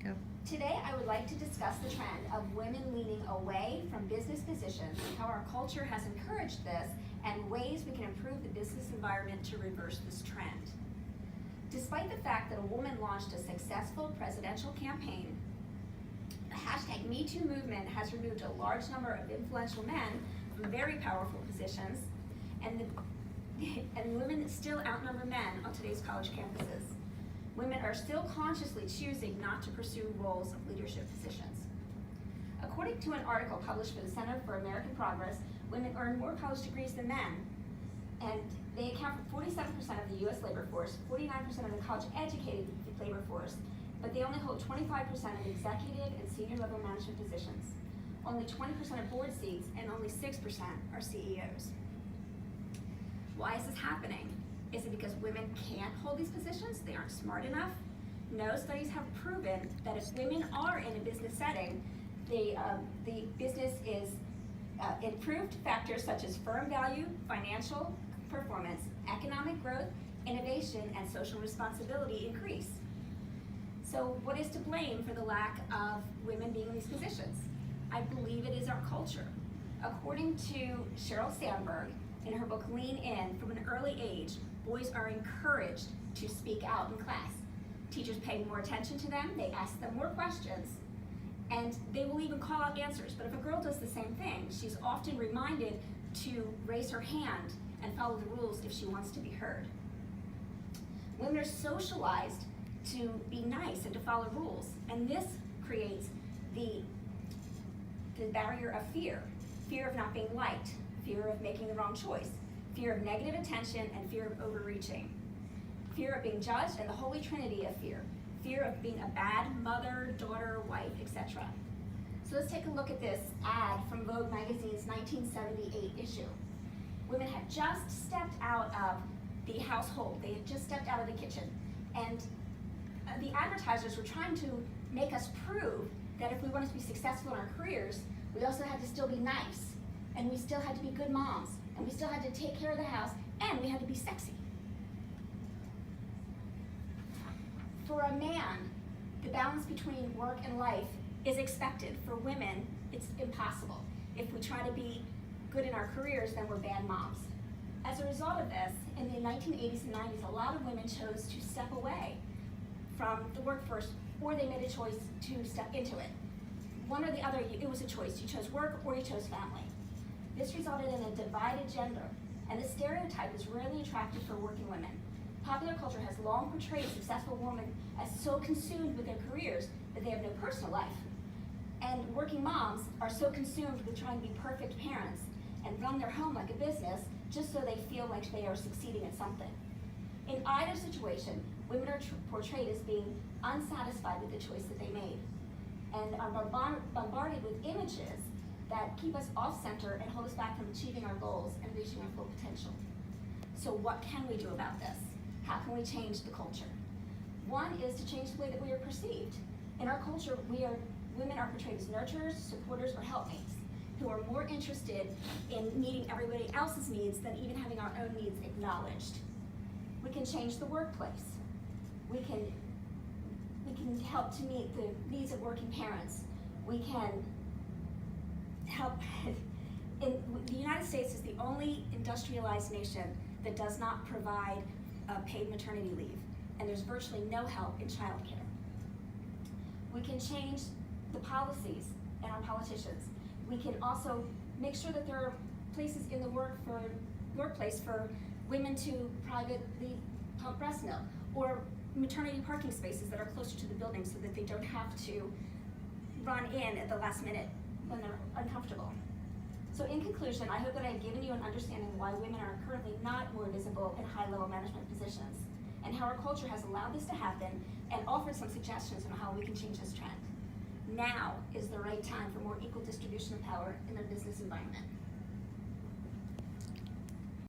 Go. Today, I would like to discuss the trend of women leaning away from business positions, how our culture has encouraged this, and ways we can improve the business environment to reverse this trend. Despite the fact that a woman launched a successful presidential campaign, the hashtag #MeToo movement has removed a large number of influential men from very powerful positions, and women still outnumber men on today's college campuses. Women are still consciously choosing not to pursue roles of leadership positions. According to an article published by the Center for American Progress, women earn more college degrees than men, and they account for 47% of the U.S. labor force, 49% of the college-educated labor force, but they only hold 25% of executive and senior level management positions. Only 20% of board seats, and only 6% are CEOs. Why is this happening? Is it because women can't hold these positions? They aren't smart enough? No, studies have proven that if women are in a business setting, the business is improved factors such as firm value, financial performance, economic growth, innovation, and social responsibility increase. So what is to blame for the lack of women being in these positions? I believe it is our culture. According to Sheryl Sandberg, in her book Lean In, from an early age, boys are encouraged to speak out in class. Teachers pay more attention to them, they ask them more questions, and they will even call out answers. But if a girl does the same thing, she's often reminded to raise her hand and follow the rules if she wants to be heard. Women are socialized to be nice and to follow rules, and this creates the barrier of fear. Fear of not being liked, fear of making the wrong choice, fear of negative attention, and fear of overreaching. Fear of being judged, and the holy trinity of fear. Fear of being a bad mother, daughter, wife, etc. So let's take a look at this ad from Vogue magazine's 1978 issue. Women had just stepped out of the household. They had just stepped out of the kitchen. And the advertisers were trying to make us prove that if we wanted to be successful in our careers, we also had to still be nice, and we still had to be good moms, and we still had to take care of the house, and we had to be sexy. For a man, the balance between work and life is expected. For women, it's impossible. If we try to be good in our careers, then we're bad moms. As a result of this, in the 1980s and 90s, a lot of women chose to step away from the workforce, or they made a choice to step into it. One or the other, it was a choice. You chose work or you chose family. This resulted in a divided gender, and the stereotype is rarely attractive for working women. Popular culture has long portrayed successful women as so consumed with their careers that they have no personal life. And working moms are so consumed with trying to be perfect parents and run their home like a business just so they feel like they are succeeding at something. In either situation, women are portrayed as being unsatisfied with the choice that they made, and are bombarded with images that keep us off-center and hold us back from achieving our goals and reaching our full potential. So what can we do about this? How can we change the culture? One is to change the way that we are perceived. In our culture, women are portrayed as nurturers, supporters, or helpmates, who are more interested in meeting everybody else's needs than even having our own needs acknowledged. We can change the workplace. We can help to meet the needs of working parents. We can help. The United States is the only industrialized nation that does not provide paid maternity leave, and there's virtually no help in childcare. We can change the policies and our politicians. We can also make sure that there are places in the workplace for women to privately pump breast milk, or maternity parking spaces that are closer to the building so that they don't have to run in at the last minute when they're uncomfortable. So in conclusion, I hope that I've given you an understanding why women are currently not more visible in high-level management positions, and how our culture has allowed this to happen, and offered some suggestions on how we can change this trend. Now is the right time for more equal distribution of power in the business environment.